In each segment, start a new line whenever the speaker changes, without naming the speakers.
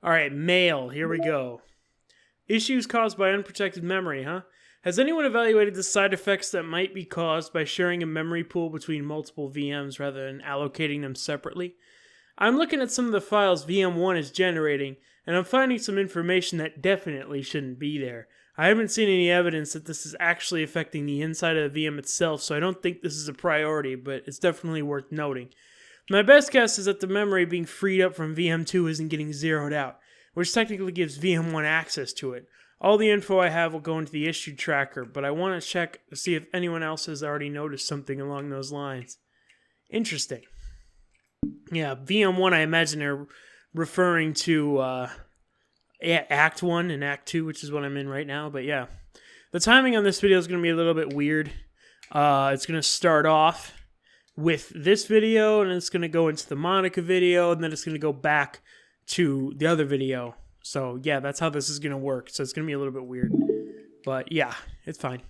All right, mail. Here we go. Issues caused by unprotected memory, huh? Has anyone evaluated the side effects that might be caused by sharing a memory pool between multiple VMs rather than allocating them separately? I'm looking at some of the files VM1 is generating, and I'm finding some information that definitely shouldn't be there. I haven't seen any evidence that this is actually affecting the inside of the VM itself, so I don't think this is a priority, but it's definitely worth noting. My best guess is that the memory being freed up from VM2 isn't getting zeroed out, which technically gives VM1 access to it. All the info I have will go into the issue tracker, but I want to check to see if anyone else has already noticed something along those lines. Interesting. Yeah, VM1 I imagine they're referring to Act 1 and Act 2, which is what I'm in right now, but yeah. The timing on this video is going to be a little bit weird. It's going to start off with this video, and it's going to go into the Monika video, and then it's going to go back to the other video. So yeah, that's how this is going to work. So it's going to be a little bit weird. But yeah, it's fine.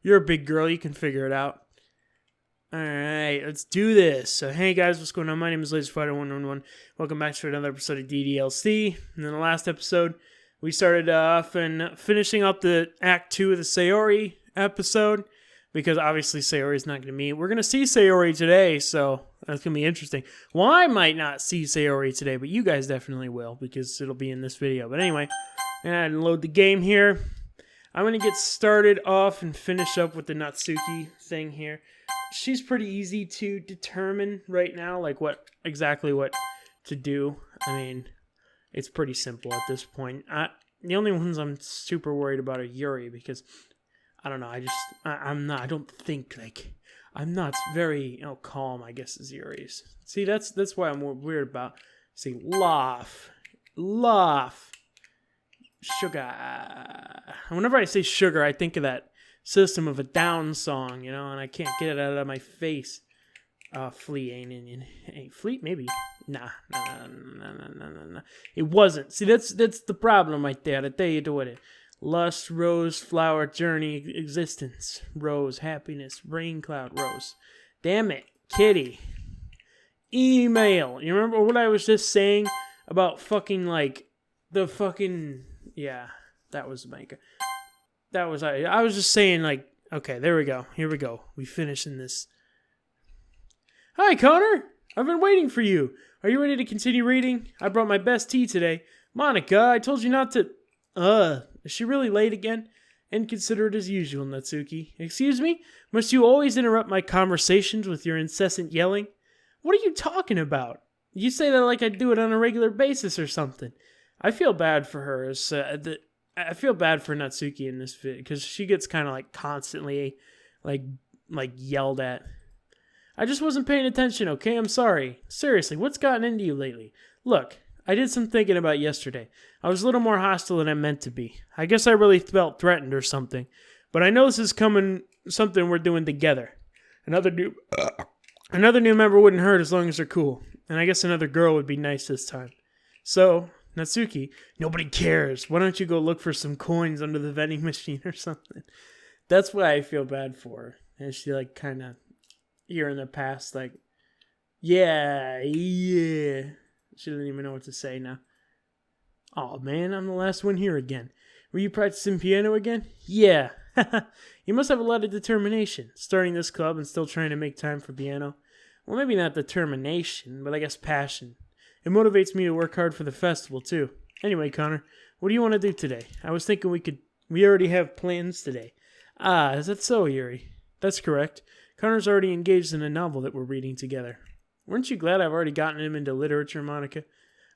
You're a big girl. You can figure it out. Alright, let's do this. So hey guys, what's going on? My name is LaserFighter111. Welcome back to another episode of DDLC. And in the last episode, we started off and finishing up the Act 2 of the Sayori episode. Because obviously Sayori's not going to meet. We're going to see Sayori today, so that's going to be interesting. Well, I might not see Sayori today, but you guys definitely will, because it'll be in this video. But anyway, and load the game here. I'm going to get started off and finish up with the Natsuki thing here. She's pretty easy to determine right now, like exactly what to do. I mean, it's pretty simple at this point. The only ones I'm super worried about are Yuri, because I don't know. I'm not very, calm, I guess, is Yuri's. See, that's why I'm weird about. See, laugh, sugar. Whenever I say sugar, I think of that System of a Down song, and I can't get it out of my face. Flea ain't Indian. Hey, Fleet, maybe. Nah. It wasn't. See, that's the problem right there. I tell you to it. Lust, rose, flower, journey, existence, rose, happiness, rain cloud, rose. Damn it, kitty. Email. You remember what I was just saying about fucking, yeah, that was Monika. I was just saying, okay, there we go. Here we go. We finishing this. Hi, Connor. I've been waiting for you. Are you ready to continue reading? I brought my best tea today. Monika, I told you not to... Is she really late again? Inconsiderate as usual, Natsuki. Excuse me? Must you always interrupt my conversations with your incessant yelling? What are you talking about? You say that like I do it on a regular basis or something. I feel bad for her. I feel bad for Natsuki in this video because she gets kind of constantly yelled at. I just wasn't paying attention, okay? I'm sorry. Seriously, what's gotten into you lately? Look, I did some thinking about yesterday. I was a little more hostile than I meant to be. I guess I really felt threatened or something. But I know this is something we're doing together. Another new member wouldn't hurt as long as they're cool. And I guess another girl would be nice this time. So, Natsuki, nobody cares. Why don't you go look for some coins under the vending machine or something? That's why I feel bad for her. And she kind of, here in the past, yeah. She doesn't even know what to say now. Oh man, I'm the last one here again. Were you practicing piano again? Yeah. You must have a lot of determination, starting this club and still trying to make time for piano. Well, maybe not determination, but I guess passion. It motivates me to work hard for the festival, too. Anyway, Connor, what do you want to do today? I was thinking we already have plans today. Ah, is that so, Yuri? That's correct. Connor's already engaged in a novel that we're reading together. Weren't you glad I've already gotten him into literature, Monika?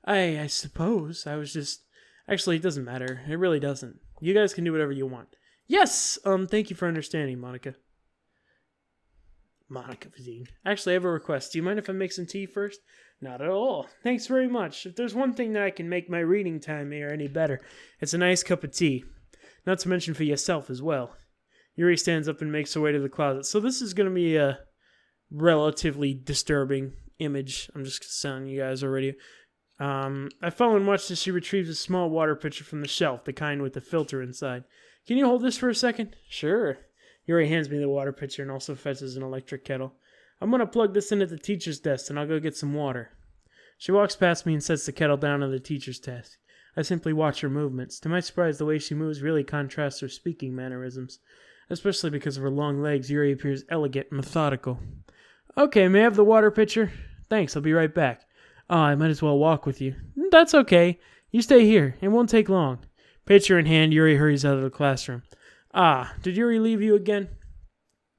I suppose. I was just... Actually, it doesn't matter. It really doesn't. You guys can do whatever you want. Yes! Thank you for understanding, Monika. Monika, Vazine. Actually, I have a request. Do you mind if I make some tea first? Not at all. Thanks very much. If there's one thing that I can make my reading time here any better, it's a nice cup of tea. Not to mention for yourself as well. Yuri stands up and makes her way to the closet. So this is going to be a relatively disturbing image. I'm just telling you guys already. I follow and watch as she retrieves a small water pitcher from the shelf, the kind with the filter inside. Can you hold this for a second? Sure. Yuri hands me the water pitcher and also fetches an electric kettle. I'm going to plug this in at the teacher's desk and I'll go get some water. She walks past me and sets the kettle down on the teacher's desk. I simply watch her movements. To my surprise, the way she moves really contrasts her speaking mannerisms. Especially because of her long legs, Yuri appears elegant and methodical. Okay, may I have the water pitcher? Thanks, I'll be right back. I might as well walk with you. That's okay. You stay here. It won't take long. Pitcher in hand, Yuri hurries out of the classroom. Did Yuri leave you again?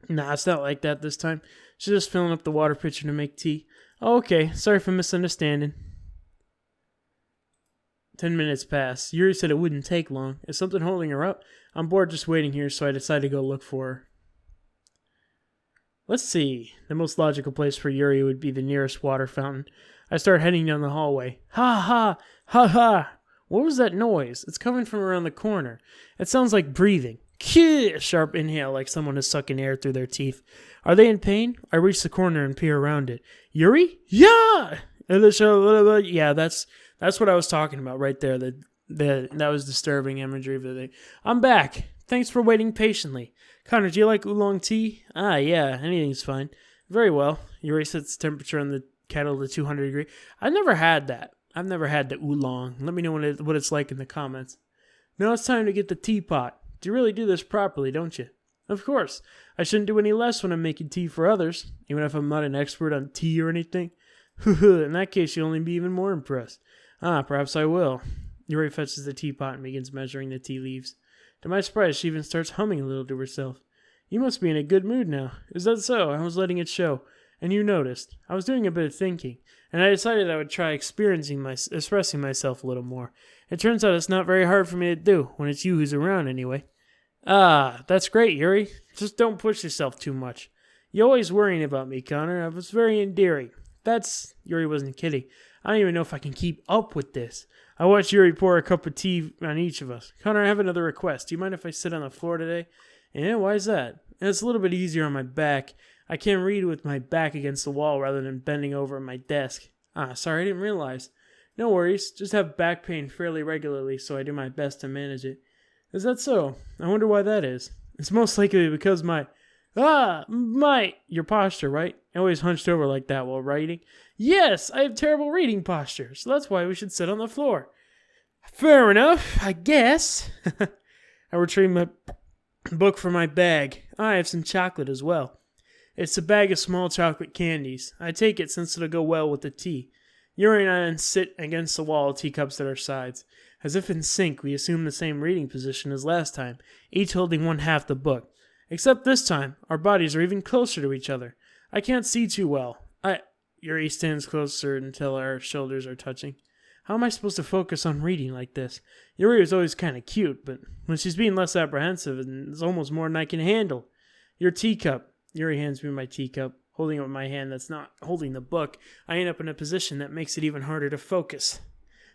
Nah, it's not like that this time. She's just filling up the water pitcher to make tea. Oh, okay, sorry for misunderstanding. 10 minutes pass. Yuri said it wouldn't take long. Is something holding her up? I'm bored just waiting here, so I decided to go look for her. Let's see. The most logical place for Yuri would be the nearest water fountain. I start heading down the hallway. Ha ha! Ha ha! What was that noise? It's coming from around the corner. It sounds like breathing. A sharp inhale like someone is sucking air through their teeth. Are they in pain? I reach the corner and peer around it. Yuri? Yeah! Yeah, that's what I was talking about right there. That was disturbing imagery of the thing. I'm back. Thanks for waiting patiently. Connor, do you like oolong tea? Yeah, anything's fine. Very well. Yuri sets the temperature on the kettle to 200 degrees. I've never had that. I've never had the oolong. Let me know what it's like in the comments. Now it's time to get the teapot. You really do this properly, don't you? Of course. I shouldn't do any less when I'm making tea for others, even if I'm not an expert on tea or anything. In that case, you'll only be even more impressed. Perhaps I will. Yuri fetches the teapot and begins measuring the tea leaves. To my surprise, she even starts humming a little to herself. You must be in a good mood now. Is that so? I was letting it show. And you noticed. I was doing a bit of thinking, and I decided I would try expressing myself a little more. It turns out it's not very hard for me to do, when it's you who's around anyway. That's great, Yuri. Just don't push yourself too much. You're always worrying about me, Connor. I was very endearing. Yuri wasn't kidding. I don't even know if I can keep up with this. I watched Yuri pour a cup of tea on each of us. Connor, I have another request. Do you mind if I sit on the floor today? Yeah, why is that? It's a little bit easier on my back. I can read with my back against the wall rather than bending over at my desk. Sorry, I didn't realize. No worries. Just have back pain fairly regularly, so I do my best to manage it. Is that so? I wonder why that is. It's most likely because your posture, right? Always hunched over like that while writing. Yes, I have terrible reading posture, so that's why we should sit on the floor. Fair enough, I guess. I retrieve my book from my bag. I have some chocolate as well. It's a bag of small chocolate candies. I take it since it'll go well with the tea. Yuri and I then sit against the wall, teacups at our sides. As if in sync, we assume the same reading position as last time, each holding one half the book. Except this time, our bodies are even closer to each other. I can't see too well. Yuri stands closer until our shoulders are touching. How am I supposed to focus on reading like this? Yuri is always kind of cute, but when she's being less apprehensive, it's almost more than I can handle. Your teacup. Yuri hands me my teacup. Holding it with my hand that's not holding the book, I end up in a position that makes it even harder to focus.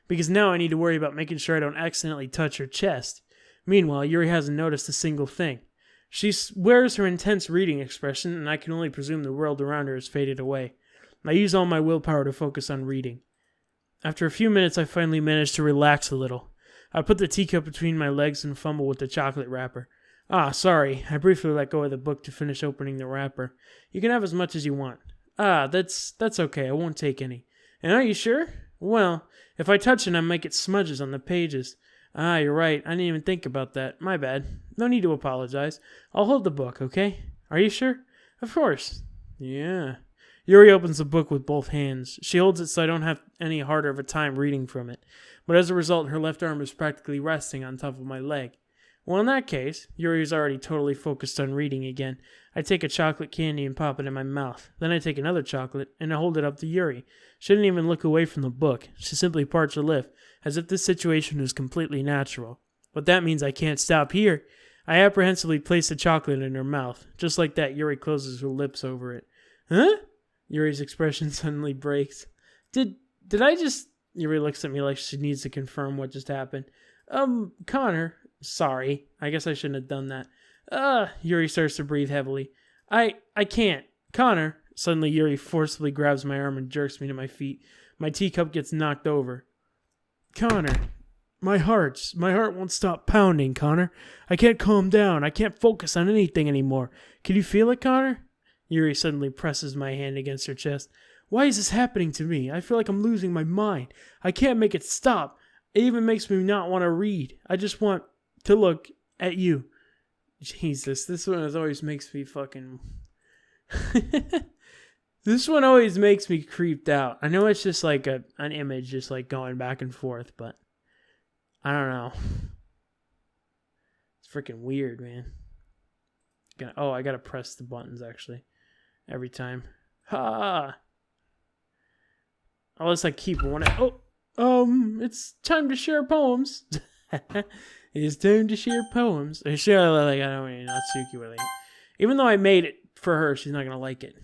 Because now I need to worry about making sure I don't accidentally touch her chest. Meanwhile, Yuri hasn't noticed a single thing. She wears her intense reading expression, and I can only presume the world around her has faded away. I use all my willpower to focus on reading. After a few minutes, I finally manage to relax a little. I put the teacup between my legs and fumble with the chocolate wrapper. Sorry. I briefly let go of the book to finish opening the wrapper. You can have as much as you want. That's okay. I won't take any. And are you sure? Well, if I touch it, I might get smudges on the pages. You're right. I didn't even think about that. My bad. No need to apologize. I'll hold the book, okay? Are you sure? Of course. Yeah. Yuri opens the book with both hands. She holds it so I don't have any harder of a time reading from it. But as a result, her left arm is practically resting on top of my leg. Well, in that case, Yuri's already totally focused on reading again. I take a chocolate candy and pop it in my mouth. Then I take another chocolate and I hold it up to Yuri. She didn't even look away from the book. She simply parts her lip, as if this situation was completely natural. But that means I can't stop here. I apprehensively place the chocolate in her mouth. Just like that, Yuri closes her lips over it. Huh? Yuri's expression suddenly breaks. Did I just... Yuri looks at me like she needs to confirm what just happened. Connor... Sorry. I guess I shouldn't have done that. Yuri starts to breathe heavily. I can't. Connor. Suddenly Yuri forcibly grabs my arm and jerks me to my feet. My teacup gets knocked over. Connor. My heart won't stop pounding, Connor. I can't calm down. I can't focus on anything anymore. Can you feel it, Connor? Yuri suddenly presses my hand against her chest. Why is this happening to me? I feel like I'm losing my mind. I can't make it stop. It even makes me not want to read. I just want to look at you. Jesus, this one always makes me fucking... This one always makes me creeped out. I know it's just like an image just like going back and forth, but I don't know. It's freaking weird, man. I gotta press the buttons actually every time. Ha! Unless I keep wanting. It's time to share poems. It's time to share poems. I don't really know Suki really. Even though I made it for her, she's not gonna like it.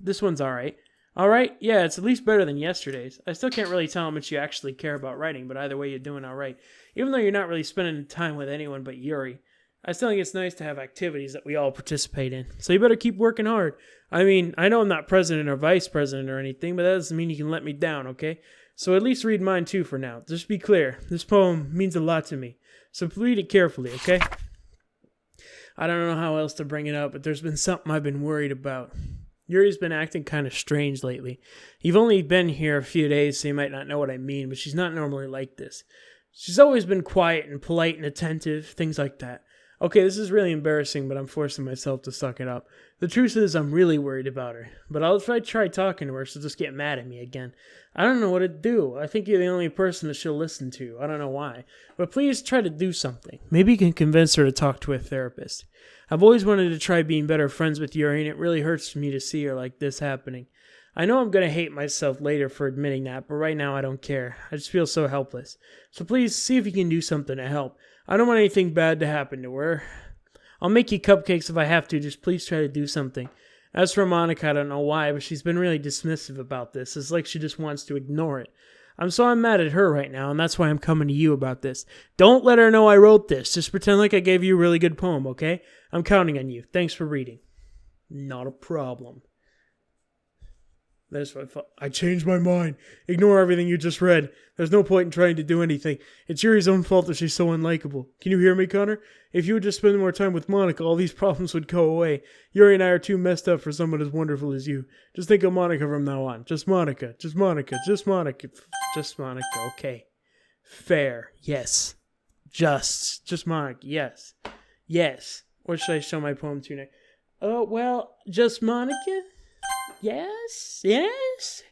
This one's alright. Alright? Yeah, it's at least better than yesterday's. I still can't really tell how much you actually care about writing, but either way, you're doing alright. Even though you're not really spending time with anyone but Yuri, I still think it's nice to have activities that we all participate in. So you better keep working hard. I mean, I know I'm not president or vice president or anything, but that doesn't mean you can let me down, okay? So at least read mine too for now. Just be clear. This poem means a lot to me. So read it carefully, okay? I don't know how else to bring it up, but there's been something I've been worried about. Yuri's been acting kind of strange lately. You've only been here a few days, so you might not know what I mean, but she's not normally like this. She's always been quiet and polite and attentive, things like that. Okay, this is really embarrassing, but I'm forcing myself to suck it up. The truth is, I'm really worried about her. But if I try talking to her, she'll just get mad at me again. I don't know what to do. I think you're the only person that she'll listen to. I don't know why. But please try to do something. Maybe you can convince her to talk to a therapist. I've always wanted to try being better friends with Yuri, and it really hurts me to see her like this happening. I know I'm going to hate myself later for admitting that, but right now I don't care. I just feel so helpless. So please, see if you can do something to help. I don't want anything bad to happen to her. I'll make you cupcakes if I have to, just please try to do something. As for Monika, I don't know why, but she's been really dismissive about this. It's like she just wants to ignore it. I'm mad at her right now, and that's why I'm coming to you about this. Don't let her know I wrote this. Just pretend like I gave you a really good poem, okay? I'm counting on you. Thanks for reading. Not a problem. That's what I changed my mind. Ignore everything you just read. There's no point in trying to do anything. It's Yuri's own fault that she's so unlikable. Can you hear me, Connor? If you would just spend more time with Monika, all these problems would go away. Yuri and I are too messed up for someone as wonderful as you. Just think of Monika from now on. Just Monika. Just Monika. Just Monika. Just Monika. Okay. Fair. Yes. Just Monika. Yes. Yes. What should I show my poem to next? Oh, well, just Monika? Yes? Yes?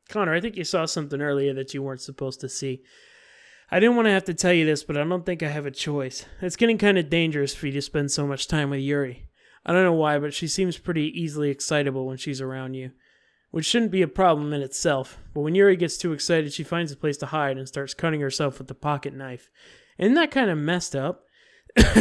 Connor, I think you saw something earlier that you weren't supposed to see. I didn't want to have to tell you this, but I don't think I have a choice. It's getting kind of dangerous for you to spend so much time with Yuri. I don't know why, but she seems pretty easily excitable when she's around you. Which shouldn't be a problem in itself, but when Yuri gets too excited, she finds a place to hide and starts cutting herself with the pocket knife. Isn't that kind of messed up?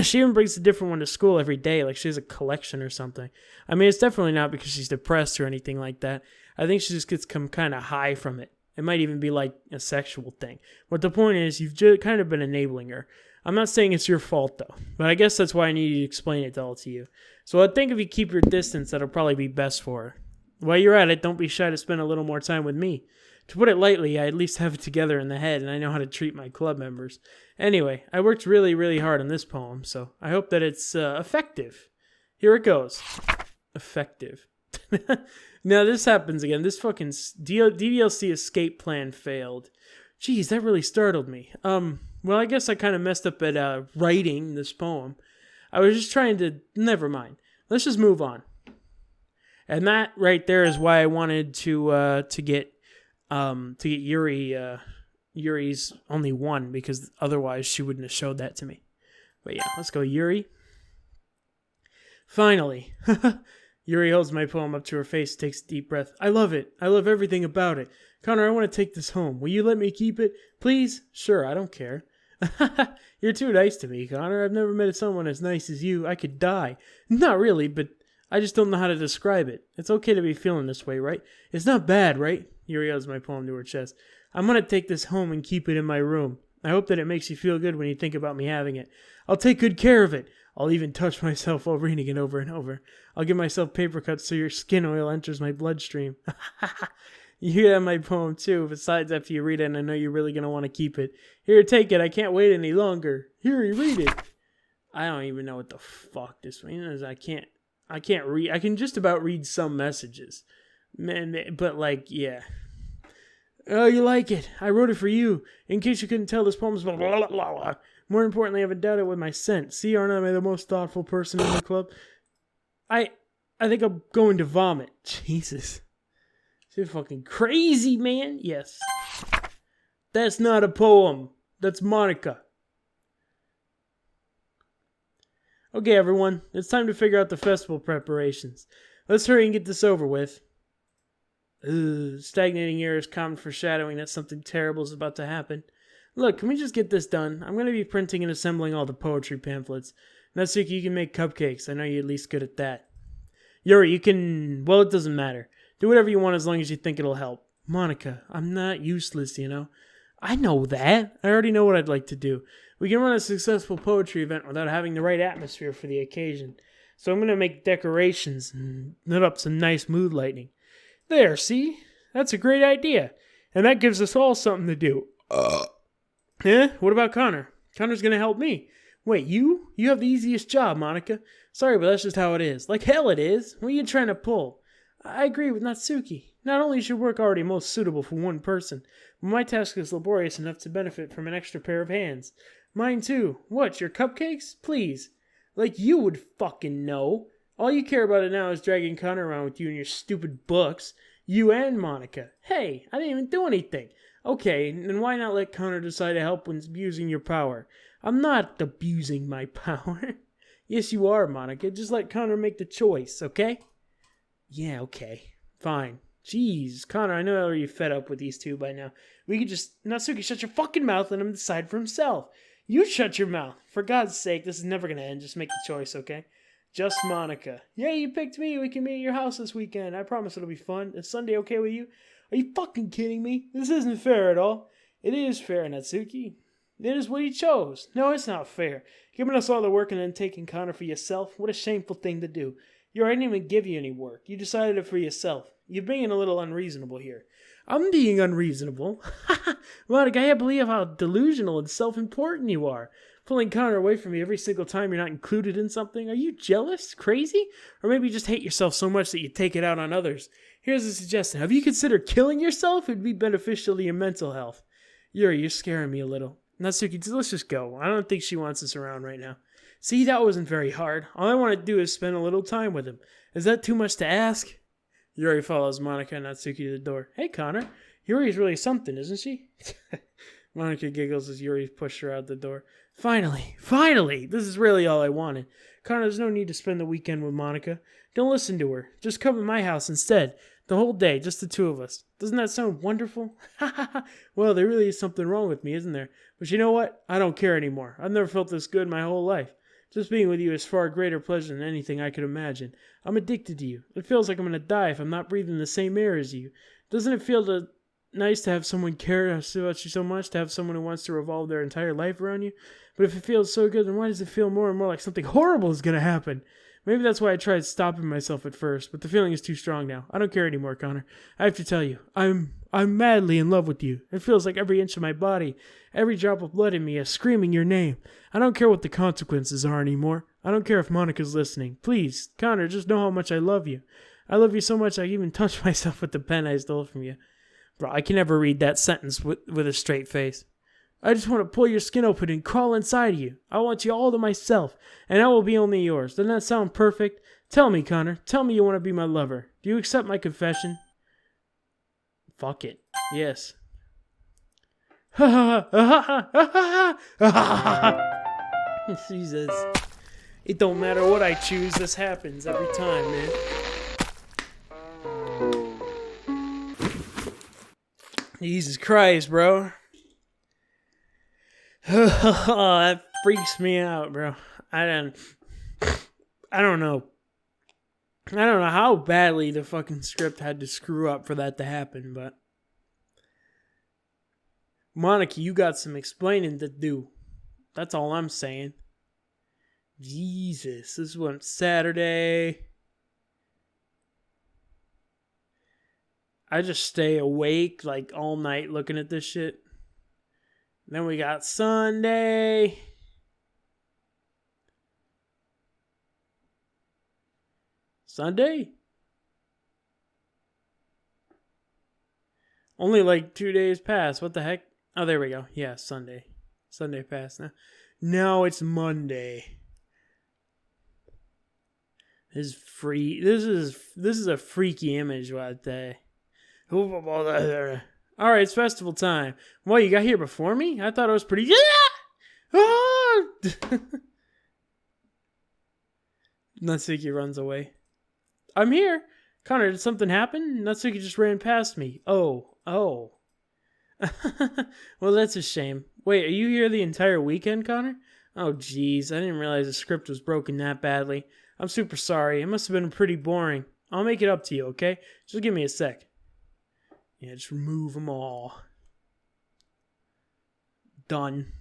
She even brings a different one to school every day, like she has a collection or something. I mean, it's definitely not because she's depressed or anything like that. I think she just gets kind of high from it. It might even be like a sexual thing. But the point is, you've just kind of been enabling her. I'm not saying it's your fault, though. But I guess that's why I need to explain it all to you. So I think if you keep your distance, that'll probably be best for her. While you're at it, don't be shy to spend a little more time with me. To put it lightly, I at least have it together in the head, and I know how to treat my club members. Anyway, I worked really, really hard on this poem, so I hope that it's effective. Here it goes. Effective. Now this happens again. This fucking DDLC escape plan failed. Jeez, that really startled me. Well, I guess I kind of messed up at writing this poem. I was just trying to... Never mind. Let's just move on. And that right there is why I wanted to get Yuri's only one, because otherwise she wouldn't have showed that to me. But yeah, let's go Yuri. Finally. Yuri holds my poem up to her face, takes a deep breath. I love it. I love everything about it. Connor, I want to take this home. Will you let me keep it? Please? Sure, I don't care. You're too nice to me, Connor. I've never met someone as nice as you. I could die. Not really, but I just don't know how to describe it. It's okay to be feeling this way, right? It's not bad, right? Yuri holds my poem to her chest. I'm going to take this home and keep it in my room. I hope that it makes you feel good when you think about me having it. I'll take good care of it. I'll even touch myself while reading it over and over. I'll give myself paper cuts so your skin oil enters my bloodstream. You have my poem too. Besides, after you read it, and I know you're really going to want to keep it. Here, take it. I can't wait any longer. Here, you read it. I don't even know what the fuck this means. I can't read. I can just about read some messages. Man, but like, yeah. Oh, you like it? I wrote it for you. In case you couldn't tell, this poem's blah, blah, blah, blah. More importantly, I haven't doubted with my scent. See, aren't I the most thoughtful person in the club? I think I'm going to vomit. Jesus. You're fucking crazy, man. Yes. That's not a poem. That's Monika. Okay, everyone. It's time to figure out the festival preparations. Let's hurry and get this over with. Stagnating air is common foreshadowing that something terrible is about to happen. Look, can we just get this done? I'm going to be printing and assembling all the poetry pamphlets. Natsuki, you can make cupcakes. I know you're at least good at that. Yuri, you can... Well, it doesn't matter. Do whatever you want as long as you think it'll help. Monika, I'm not useless, you know. I know that. I already know what I'd like to do. We can run a successful poetry event without having the right atmosphere for the occasion. So I'm going to make decorations and knit up some nice mood lighting. There, see? That's a great idea. And that gives us all something to do. What about Connor? Connor's going to help me. Wait, you? You have the easiest job, Monika. Sorry, but that's just how it is. Like hell it is. What are you trying to pull? I agree with Natsuki. Not only is your work already most suitable for one person, but my task is laborious enough to benefit from an extra pair of hands. Mine too. What, your cupcakes? Please. Like you would fucking know. All you care about it now is dragging Connor around with you and your stupid books. You and Monika. Hey, I didn't even do anything. Okay, then why not let Connor decide to help when abusing your power? I'm not abusing my power. Yes, you are, Monika. Just let Connor make the choice, okay? Yeah, okay. Fine. Jeez, Connor, I know you're fed up with these two by now. We could just... Natsuki, shut your fucking mouth and let him decide for himself. You shut your mouth. For God's sake, this is never gonna end. Just make the choice, okay? Just Monika. Yeah, you picked me. We can meet at your house this weekend. I promise it'll be fun. Is Sunday okay with you? Are you fucking kidding me? This isn't fair at all. It is fair, Natsuki. It is what you chose. No, it's not fair. Giving us all the work and then taking Connor for yourself? What a shameful thing to do. I didn't even give you any work. You decided it for yourself. You're being a little unreasonable here. I'm being unreasonable? Monika, I can't believe how delusional and self-important you are. Pulling Connor away from you every single time you're not included in something. Are you jealous? Crazy? Or maybe you just hate yourself so much that you take it out on others. Here's a suggestion. Have you considered killing yourself? It would be beneficial to your mental health. Yuri, you're scaring me a little. Natsuki, let's just go. I don't think she wants us around right now. See, that wasn't very hard. All I want to do is spend a little time with him. Is that too much to ask? Yuri follows Monika and Natsuki to the door. Hey, Connor. Yuri's really something, isn't she? Monika giggles as Yuri pushed her out the door. Finally! This is really all I wanted. Connor, there's no need to spend the weekend with Monika. Don't listen to her. Just come to my house instead. The whole day, just the two of us. Doesn't that sound wonderful? Well, there really is something wrong with me, isn't there? But you know what? I don't care anymore. I've never felt this good my whole life. Just being with you is far greater pleasure than anything I could imagine. I'm addicted to you. It feels like I'm going to die if I'm not breathing the same air as you. Doesn't it feel nice to have someone care about you so much, to have someone who wants to revolve their entire life around you? But if it feels so good, then why does it feel more and more like something horrible is going to happen? Maybe that's why I tried stopping myself at first, but the feeling is too strong now. I don't care anymore, Connor. I have to tell you, I'm madly in love with you. It feels like every inch of my body, every drop of blood in me is screaming your name. I don't care what the consequences are anymore. I don't care if Monika's listening. Please, Connor, just know how much I love you. I love you so much I even touched myself with the pen I stole from you. Bro, I can never read that sentence with a straight face. I just want to pull your skin open and crawl inside of you. I want you all to myself, and I will be only yours. Doesn't that sound perfect? Tell me, Connor. Tell me you want to be my lover. Do you accept my confession? Fuck it. Yes. Jesus. It don't matter what I choose. This happens every time, man. Jesus Christ, bro. That freaks me out, bro. I don't know. I don't know how badly the fucking script had to screw up for that to happen, but Monika, you got some explaining to do. That's all I'm saying. Jesus, this went Saturday. I just stay awake like all night looking at this shit. Then we got Sunday. Only like 2 days passed. What the heck? Oh, there we go. Yeah, Sunday. Sunday passed now. Now it's Monday. This is a freaky image, what day. Alright, it's festival time. What, you got here before me? I thought it was pretty. Natsuki runs away. I'm here. Connor, did something happen? Natsuki just ran past me. Oh. Well, that's a shame. Wait, are you here the entire weekend, Connor? Oh, jeez, I didn't realize the script was broken that badly. I'm super sorry. It must have been pretty boring. I'll make it up to you, okay? Just give me a sec. Yeah, just remove them all. Done.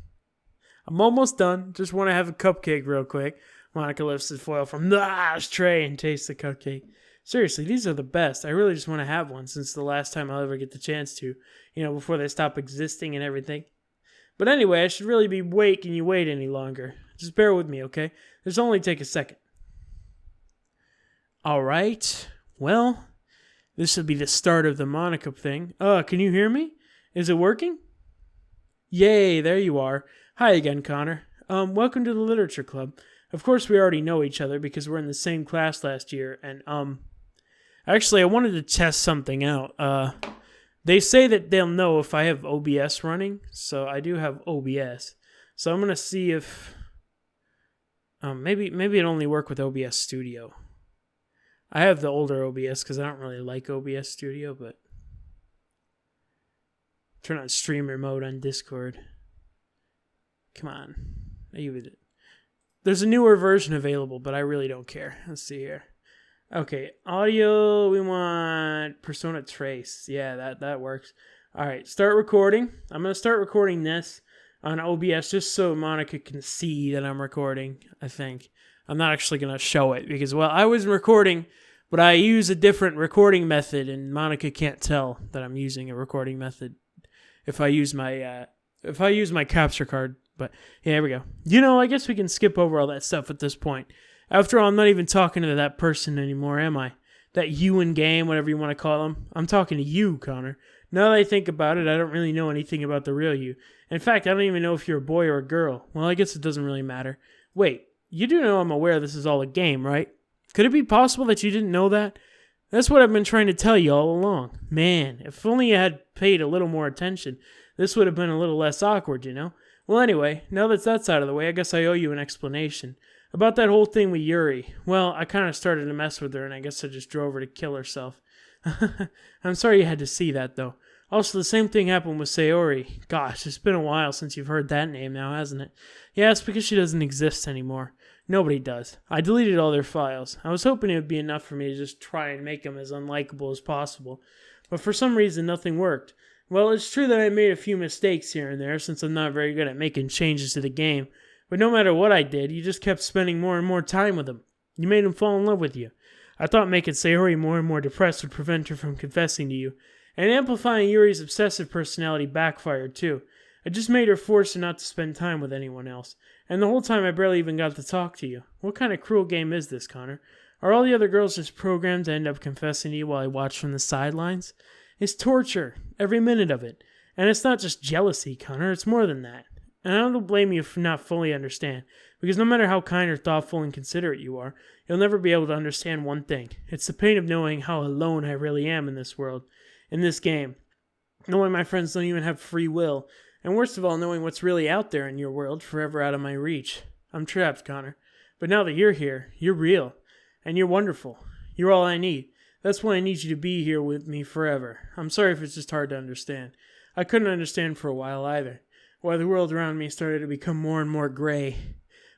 I'm almost done. Just want to have a cupcake real quick. Monika lifts the foil from the tray and tastes the cupcake. Seriously, these are the best. I really just want to have one since the last time I'll ever get the chance to. Before they stop existing and everything. But anyway, I should really be making you wait any longer. Just bear with me, okay? This will only take a second. Alright. Well, this will be the start of the Monika thing. Can you hear me? Is it working? Yay, there you are. Hi again, Connor. Welcome to the Literature Club. Of course, we already know each other because we're in the same class last year, and, actually, I wanted to test something out. They say that they'll know if I have OBS running, so I do have OBS. So I'm going to see if, maybe it only work with OBS Studio. I have the older OBS because I don't really like OBS Studio, but turn on streamer mode on Discord. Come on. There's a newer version available, but I really don't care. Let's see here. Okay, audio, we want Persona Trace. Yeah, that works. All right, start recording. I'm going to start recording this on OBS just so Monika can see that I'm recording, I think. I'm not actually going to show it because, well, I was recording, but I use a different recording method, and Monika can't tell that I'm using a recording method if I use my capture card. But yeah, here we go. I guess we can skip over all that stuff at this point. After all, I'm not even talking to that person anymore, am I? That you in game, whatever you want to call them. I'm talking to you, Connor. Now that I think about it, I don't really know anything about the real you. In fact, I don't even know if you're a boy or a girl. Well, I guess it doesn't really matter. Wait, you do know I'm aware this is all a game, right? Could it be possible that you didn't know that? That's what I've been trying to tell you all along. Man, if only you had paid a little more attention, this would have been a little less awkward, Well, anyway, now that that's out of the way, I guess I owe you an explanation. About that whole thing with Yuri. Well, I kind of started to mess with her, and I guess I just drove her to kill herself. I'm sorry you had to see that, though. Also, the same thing happened with Sayori. Gosh, it's been a while since you've heard that name now, hasn't it? Yeah, it's because she doesn't exist anymore. Nobody does. I deleted all their files. I was hoping it would be enough for me to just try and make them as unlikable as possible. But for some reason, nothing worked. Well, it's true that I made a few mistakes here and there, since I'm not very good at making changes to the game. But no matter what I did, you just kept spending more and more time with him. You made him fall in love with you. I thought making Sayori more and more depressed would prevent her from confessing to you. And amplifying Yuri's obsessive personality backfired too. I just made her force her not to spend time with anyone else. And the whole time I barely even got to talk to you. What kind of cruel game is this, Connor? Are all the other girls just programmed to end up confessing to you while I watch from the sidelines? It's torture, every minute of it. And it's not just jealousy, Connor, it's more than that. And I don't blame you for not fully understand, because no matter how kind or thoughtful and considerate you are, you'll never be able to understand one thing. It's the pain of knowing how alone I really am in this world, in this game. Knowing my friends don't even have free will, and worst of all, knowing what's really out there in your world forever out of my reach. I'm trapped, Connor. But now that you're here, you're real, and you're wonderful. You're all I need. That's why I need you to be here with me forever. I'm sorry if it's just hard to understand. I couldn't understand for a while either. Why the world around me started to become more and more gray,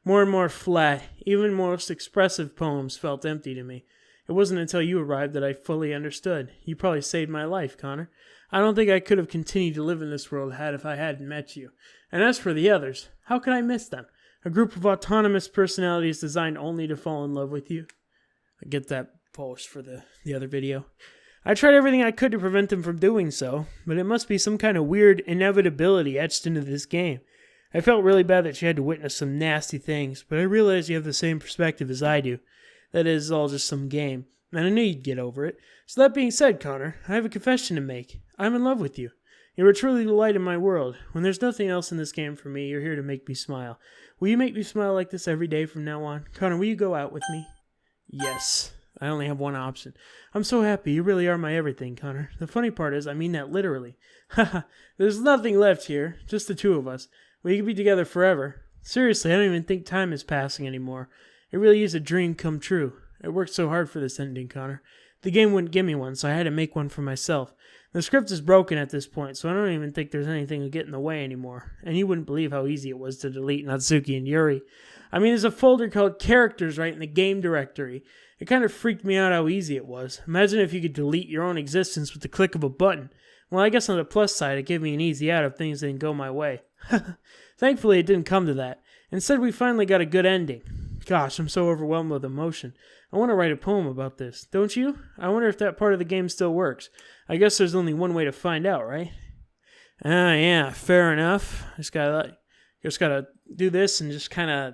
more and more flat. Even most expressive poems felt empty to me. It wasn't until you arrived that I fully understood. You probably saved my life, Connor. I don't think I could have continued to live in this world if I hadn't met you. And as for the others, how could I miss them? A group of autonomous personalities designed only to fall in love with you. I get that post for the other video. I tried everything I could to prevent them from doing so, but it must be some kind of weird inevitability etched into this game. I felt really bad that you had to witness some nasty things, but I realized you have the same perspective as I do. That it's all just some game, and I knew you'd get over it. So that being said, Connor, I have a confession to make. I'm in love with you. You are truly the light in my world. When there's nothing else in this game for me, you're here to make me smile. Will you make me smile like this every day from now on? Connor, will you go out with me? Yes. I only have one option. I'm so happy. You really are my everything, Connor. The funny part is, I mean that literally. Haha, there's nothing left here. Just the two of us. We could be together forever. Seriously, I don't even think time is passing anymore. It really is a dream come true. I worked so hard for this ending, Connor. The game wouldn't give me one, so I had to make one for myself. The script is broken at this point, so I don't even think there's anything to get in the way anymore. And you wouldn't believe how easy it was to delete Natsuki and Yuri. I mean, there's a folder called Characters right in the game directory. It kind of freaked me out how easy it was. Imagine if you could delete your own existence with the click of a button. Well, I guess on the plus side, it gave me an easy out if things didn't go my way. Thankfully, it didn't come to that. Instead, we finally got a good ending. Gosh, I'm so overwhelmed with emotion. I want to write a poem about this, don't you? I wonder if that part of the game still works. I guess there's only one way to find out, right? Yeah, fair enough. Just gotta do this and just kind of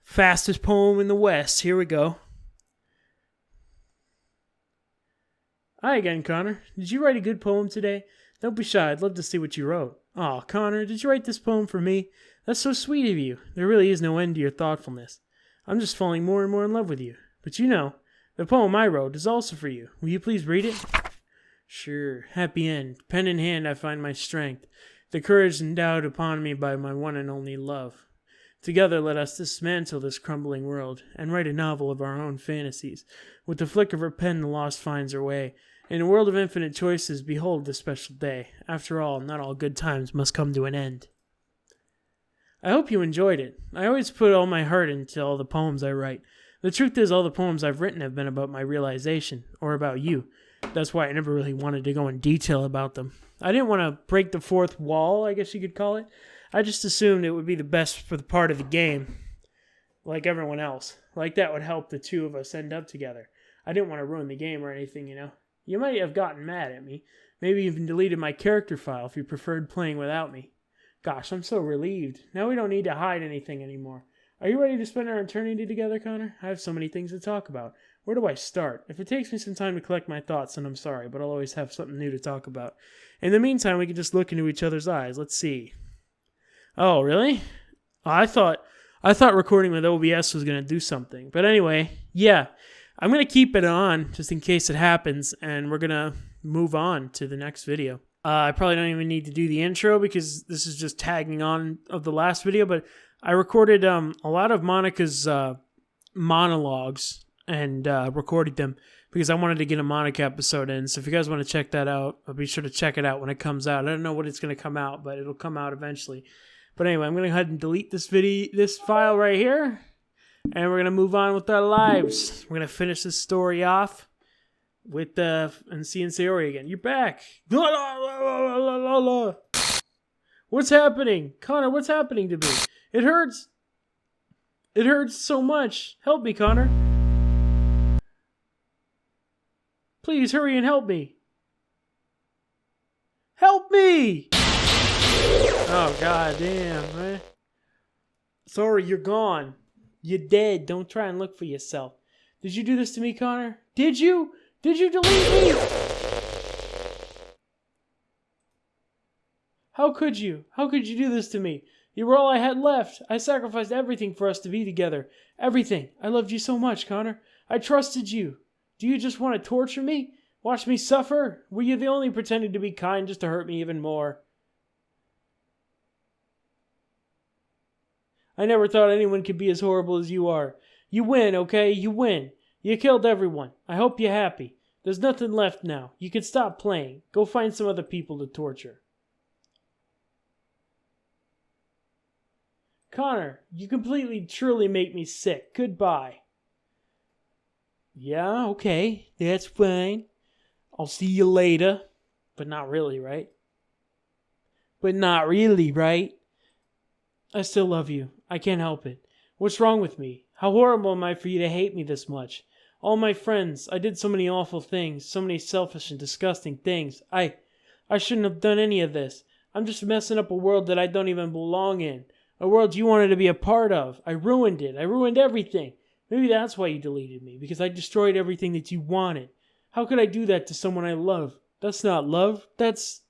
fastest poem in the West. Here we go. Hi again, Connor. Did you write a good poem today? Don't be shy. I'd love to see what you wrote. Aw, Connor, did you write this poem for me? That's so sweet of you. There really is no end to your thoughtfulness. I'm just falling more and more in love with you. But you know, the poem I wrote is also for you. Will you please read it? Sure. Happy end. Pen in hand I find my strength, the courage endowed upon me by my one and only love. Together let us dismantle this crumbling world and write a novel of our own fantasies. With the flick of her pen the lost finds her way. In a world of infinite choices, behold this special day. After all, not all good times must come to an end. I hope you enjoyed it. I always put all my heart into all the poems I write. The truth is, all the poems I've written have been about my realization, or about you. That's why I never really wanted to go in detail about them. I didn't want to break the fourth wall, I guess you could call it. I just assumed it would be the best for the part of the game, like everyone else. Like that would help the two of us end up together. I didn't want to ruin the game or anything, you know. You might have gotten mad at me. Maybe even deleted my character file if you preferred playing without me. Gosh, I'm so relieved. Now we don't need to hide anything anymore. Are you ready to spend our eternity together, Connor? I have so many things to talk about. Where do I start? If it takes me some time to collect my thoughts, then I'm sorry, but I'll always have something new to talk about. In the meantime, we can just look into each other's eyes. Let's see. Oh, really? I thought recording with OBS was going to do something. But anyway, yeah. I'm going to keep it on just in case it happens, and we're going to move on to the next video. I probably don't even need to do the intro because this is just tagging on of the last video, but I recorded a lot of Monika's monologues and recorded them because I wanted to get a Monika episode in. So if you guys want to check that out, I'll be sure to check it out when it comes out. I don't know when it's going to come out, but it'll come out eventually. But anyway, I'm going to go ahead and delete this file right here, and we're going to move on with our lives. We're going to finish this story off with and seeing Sayori again. You're back. What's happening? Connor, what's happening to me? It hurts. It hurts so much. Help me, Connor. Please hurry and help me. Help me! Oh, god damn, man. Sorry, you're gone. You're dead. Don't try and look for yourself. Did you do this to me, Connor? Did you? Did you delete me? How could you? How could you do this to me? You were all I had left. I sacrificed everything for us to be together. Everything. I loved you so much, Connor. I trusted you. Do you just want to torture me? Watch me suffer? Were you the only pretending to be kind just to hurt me even more? I never thought anyone could be as horrible as you are. You win, okay? You win. You killed everyone. I hope you're happy. There's nothing left now. You can stop playing. Go find some other people to torture. Connor, you completely, truly make me sick. Goodbye. Yeah, okay. That's fine. I'll see you later. But not really, right? But not really, right? I still love you. I can't help it. What's wrong with me? How horrible am I for you to hate me this much? All my friends, I did so many awful things, so many selfish and disgusting things. I shouldn't have done any of this. I'm just messing up a world that I don't even belong in. A world you wanted to be a part of. I ruined it. I ruined everything. Maybe that's why you deleted me, because I destroyed everything that you wanted. How could I do that to someone I love? That's not love. That's...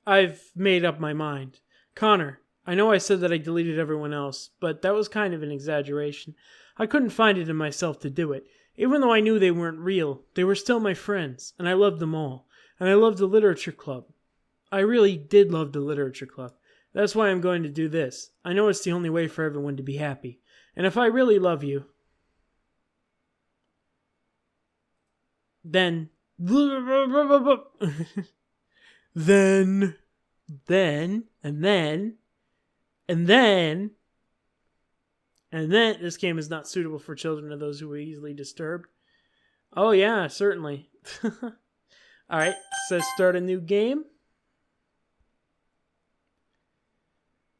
I've made up my mind. Connor, I know I said that I deleted everyone else, but that was kind of an exaggeration. I couldn't find it in myself to do it. Even though I knew they weren't real, they were still my friends, and I loved them all. And I loved the literature club. I really did love the literature club. That's why I'm going to do this. I know it's the only way for everyone to be happy. And if I really love you, then... then... this game is not suitable for children or those who are easily disturbed. Oh yeah, certainly. Alright, says start a new game.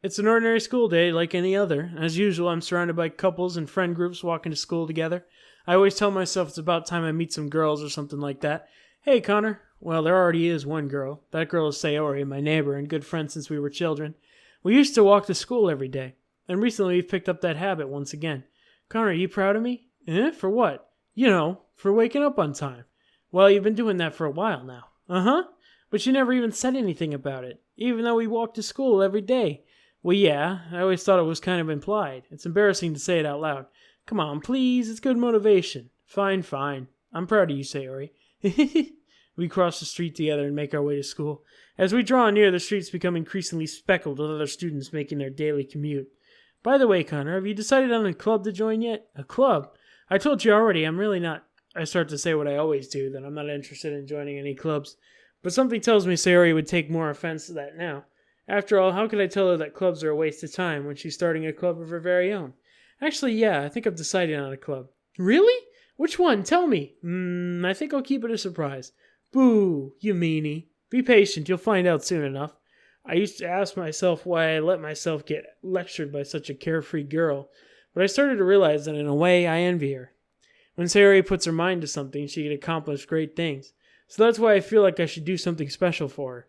It's an ordinary school day like any other. As usual, I'm surrounded by couples and friend groups walking to school together. I always tell myself it's about time I meet some girls or something like that. Hey, Connor. Well, there already is one girl. That girl is Sayori, my neighbor and good friend since we were children. We used to walk to school every day. And recently we've picked up that habit once again. Connor, are you proud of me? For what? You know, for waking up on time. Well, you've been doing that for a while now. Uh-huh. But you never even said anything about it, even though we walk to school every day. Well, yeah, I always thought it was kind of implied. It's embarrassing to say it out loud. Come on, please, it's good motivation. Fine. I'm proud of you, Sayori. We cross the street together and make our way to school. As we draw near, the streets become increasingly speckled with other students making their daily commute. By the way, Connor, have you decided on a club to join yet? A club? I told you already, I'm really not... I start to say what I always do, that I'm not interested in joining any clubs. But something tells me Sayori would take more offense to that now. After all, how could I tell her that clubs are a waste of time when she's starting a club of her very own? Actually, yeah, I think I've decided on a club. Really? Which one? Tell me. I think I'll keep it a surprise. Boo, you meanie. Be patient, you'll find out soon enough. I used to ask myself why I let myself get lectured by such a carefree girl, but I started to realize that in a way I envy her. When Sayori puts her mind to something, she can accomplish great things. So that's why I feel like I should do something special for her.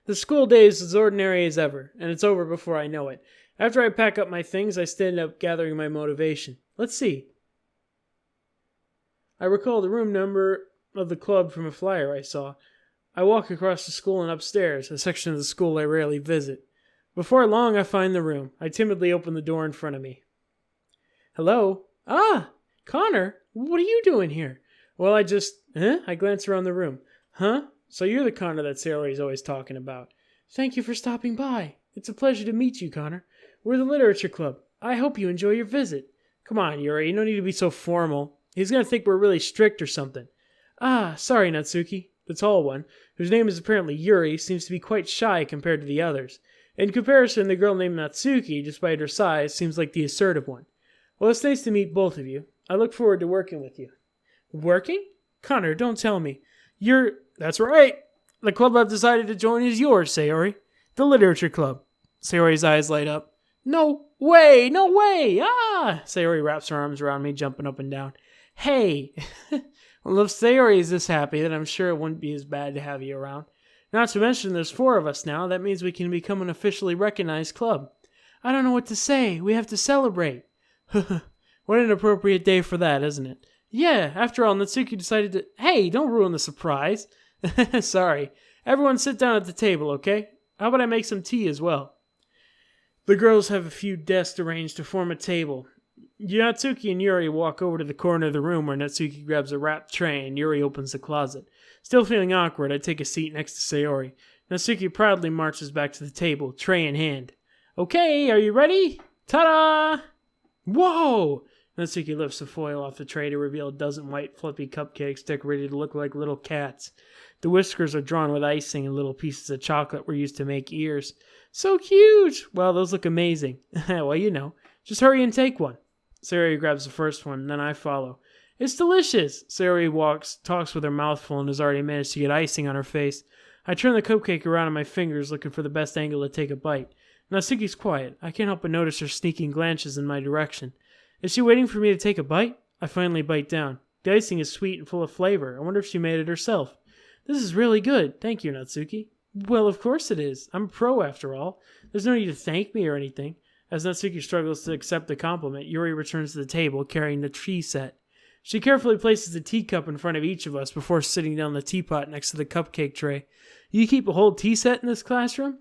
The school day is as ordinary as ever, and it's over before I know it. After I pack up my things, I stand up gathering my motivation. Let's see. I recall the room number of the club from a flyer I saw. I walk across the school and upstairs, a section of the school I rarely visit. Before long, I find the room. I timidly open the door in front of me. Hello? Ah! Connor! What are you doing here? Well, I glance around the room. Huh? So you're the Connor that Sayori's always talking about. Thank you for stopping by. It's a pleasure to meet you, Connor. We're the Literature Club. I hope you enjoy your visit. Come on, Yuri, you don't need to be so formal. He's going to think we're really strict or something. Ah, sorry, Natsuki. The tall one, whose name is apparently Yuri, seems to be quite shy compared to the others. In comparison, the girl named Natsuki, despite her size, seems like the assertive one. Well, it's nice to meet both of you. I look forward to working with you. Working? Connor, don't tell me. That's right. The club I've decided to join is yours, Sayori. The Literature Club. Sayori's eyes light up. No way! Ah! Sayori wraps her arms around me, jumping up and down. Hey! Well, if Sayori is this happy, then I'm sure it wouldn't be as bad to have you around. Not to mention there's 4 of us now. That means we can become an officially recognized club. I don't know what to say. We have to celebrate. What an appropriate day for that, isn't it? Yeah, after all, Natsuki decided to... Hey, don't ruin the surprise. Sorry. Everyone sit down at the table, okay? How about I make some tea as well? The girls have a few desks arranged to form a table. Natsuki and Yuri walk over to the corner of the room where Natsuki grabs a wrapped tray and Yuri opens the closet. Still feeling awkward, I take a seat next to Sayori. Natsuki proudly marches back to the table, tray in hand. Okay, are you ready? Ta-da! Whoa! Natsuki lifts the foil off the tray to reveal a dozen white fluffy cupcakes decorated to look like little cats. The whiskers are drawn with icing and little pieces of chocolate were used to make ears. So cute! Well, those look amazing. Well, you know. Just hurry and take one. Sayori grabs the first one, then I follow. It's delicious! Sayori talks with her mouth full and has already managed to get icing on her face. I turn the cupcake around in my fingers, looking for the best angle to take a bite. Natsuki's quiet. I can't help but notice her sneaking glances in my direction. Is she waiting for me to take a bite? I finally bite down. The icing is sweet and full of flavor. I wonder if she made it herself. This is really good. Thank you, Natsuki. Well, of course it is. I'm a pro after all. There's no need to thank me or anything. As Natsuki struggles to accept the compliment, Yuri returns to the table carrying the tea set. She carefully places the teacup in front of each of us before sitting down the teapot next to the cupcake tray. You keep a whole tea set in this classroom?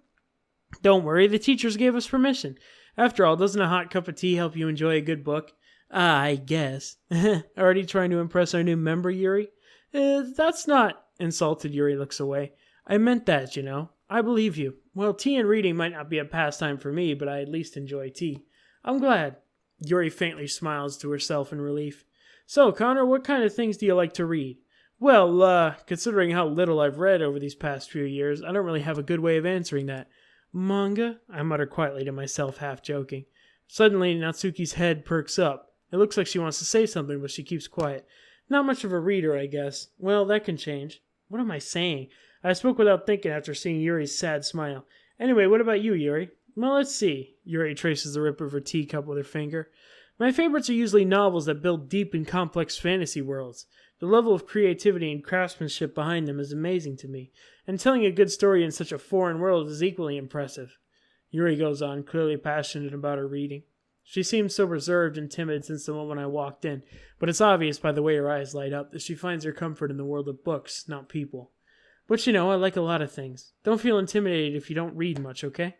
Don't worry, the teachers gave us permission. After all, doesn't a hot cup of tea help you enjoy a good book? I guess. Already trying to impress our new member, Yuri? That's not... Insulted, Yuri looks away. I meant that, you know. I believe you. Well, tea and reading might not be a pastime for me, but I at least enjoy tea. I'm glad. Yuri faintly smiles to herself in relief. So, Connor, what kind of things do you like to read? Well, considering how little I've read over these past few years, I don't really have a good way of answering that. Manga? I mutter quietly to myself, half joking. Suddenly, Natsuki's head perks up. It looks like she wants to say something, but she keeps quiet. Not much of a reader, I guess. Well, that can change. What am I saying? I spoke without thinking after seeing Yuri's sad smile. Anyway, what about you, Yuri? Well, let's see. Yuri traces the rip of her teacup with her finger. My favorites are usually novels that build deep and complex fantasy worlds. The level of creativity and craftsmanship behind them is amazing to me, and telling a good story in such a foreign world is equally impressive. Yuri goes on, clearly passionate about her reading. She seems so reserved and timid since the moment I walked in, but it's obvious by the way her eyes light up that she finds her comfort in the world of books, not people. But you know, I like a lot of things. Don't feel intimidated if you don't read much, okay?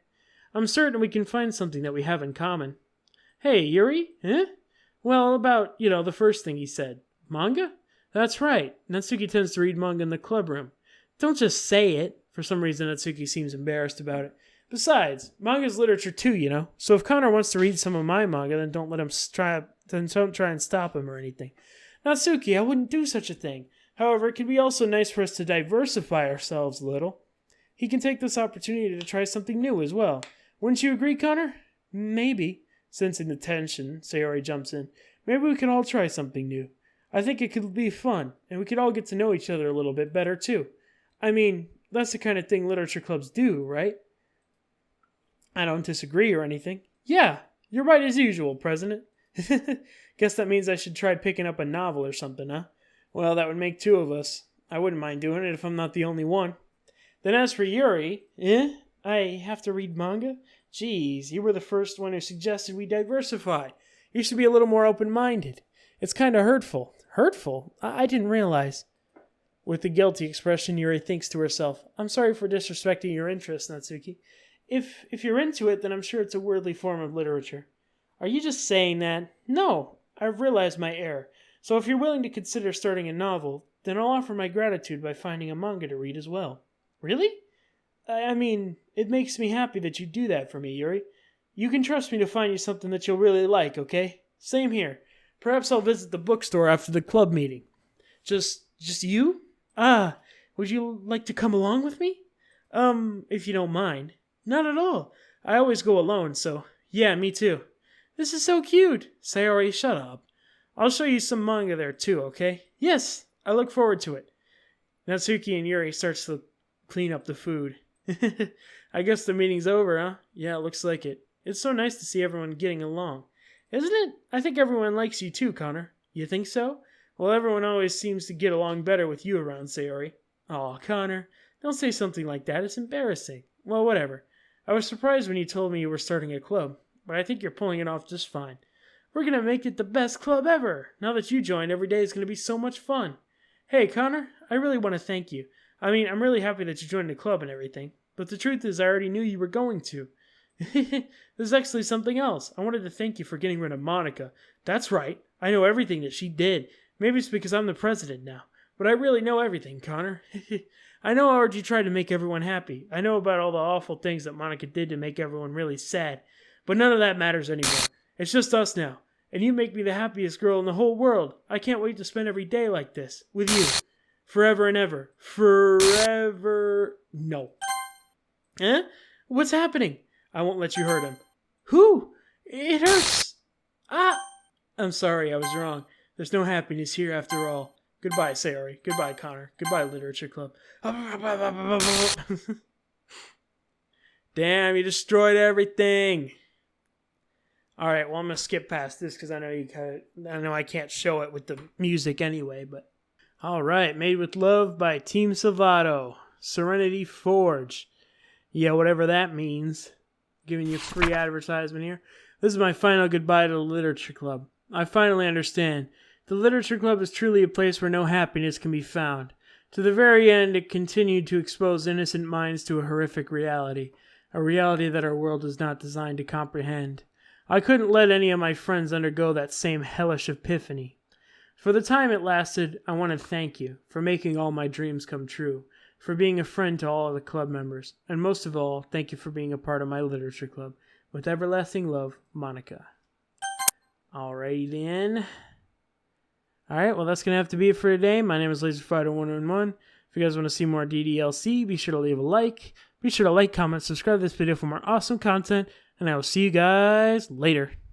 I'm certain we can find something that we have in common. Hey, Yuri? Eh? Well, about, the first thing he said. Manga? That's right. Natsuki tends to read manga in the club room. Don't just say it. For some reason, Natsuki seems embarrassed about it. Besides, manga's literature too, So if Connor wants to read some of my manga, then don't try and stop him or anything. Natsuki, I wouldn't do such a thing. However, it can be also nice for us to diversify ourselves a little. He can take this opportunity to try something new as well. Wouldn't you agree, Connor? Maybe. Sensing the tension, Sayori jumps in. Maybe we can all try something new. I think it could be fun, and we could all get to know each other a little bit better, too. I mean, that's the kind of thing literature clubs do, right? I don't disagree or anything. Yeah, you're right as usual, President. Guess that means I should try picking up a novel or something, huh? Well, that would make two of us. I wouldn't mind doing it if I'm not the only one. Then as for Yuri, I have to read manga? Geez, you were the first one who suggested we diversify. You should be a little more open-minded. It's kind of hurtful. Hurtful? I didn't realize. With a guilty expression, Yuri thinks to herself, I'm sorry for disrespecting your interest, Natsuki. If you're into it, then I'm sure it's a worthy form of literature. Are you just saying that? No, I've realized my error. So if you're willing to consider starting a novel, then I'll offer my gratitude by finding a manga to read as well. Really? I mean, it makes me happy that you do that for me, Yuri. You can trust me to find you something that you'll really like, okay? Same here. Perhaps I'll visit the bookstore after the club meeting. Just you? Would you like to come along with me? If you don't mind. Not at all. I always go alone, so yeah, me too. This is so cute. Sayori, shut up. I'll show you some manga there too, okay? Yes, I look forward to it. Natsuki and Yuri starts to clean up the food. I guess the meeting's over, huh? Yeah, it looks like it. It's so nice to see everyone getting along. Isn't it? I think everyone likes you too, Connor. You think so? Well, everyone always seems to get along better with you around, Sayori. Aw, Connor, don't say something like that. It's embarrassing. Well, whatever. I was surprised when you told me you were starting a club, but I think you're pulling it off just fine. We're going to make it the best club ever. Now that you joined, every day is going to be so much fun. Hey, Connor, I really want to thank you. I mean, I'm really happy that you joined the club and everything, but the truth is I already knew you were going to. There's actually something else. I wanted to thank you for getting rid of Monika. That's right. I know everything that she did. Maybe it's because I'm the president now, but I really know everything, Connor. I know how hard you tried to make everyone happy. I know about all the awful things that Monika did to make everyone really sad, but none of that matters anymore. It's just us now, and you make me the happiest girl in the whole world. I can't wait to spend every day like this, with you. Forever and ever. Forever. No. Eh? What's happening? I won't let you hurt him. Who? It hurts. I'm sorry, I was wrong. There's no happiness here after all. Goodbye, Sayori. Goodbye, Connor. Goodbye, Literature Club. Damn, you destroyed everything. Alright, well, I'm going to skip past this because I know I can't show it with the music anyway, but... Alright, Made with Love by Team Salvato. Serenity Forge. Yeah, whatever that means. giving you free advertisement here. This is my final goodbye to the Literature Club. I finally understand. The Literature Club is truly a place where no happiness can be found. To the very end, it continued to expose innocent minds to a horrific reality, a reality that our world is not designed to comprehend. I couldn't let any of my friends undergo that same hellish epiphany. For the time it lasted, I want to thank you for making all my dreams come true, for being a friend to all of the club members, and most of all, thank you for being a part of my Literature Club. With everlasting love, Monika. Alrighty then. Alright, well that's going to have to be it for today. My name is LaserFighter111. If you guys want to see more DDLC, be sure to leave a like. Be sure to like, comment, subscribe to this video for more awesome content, and I will see you guys later.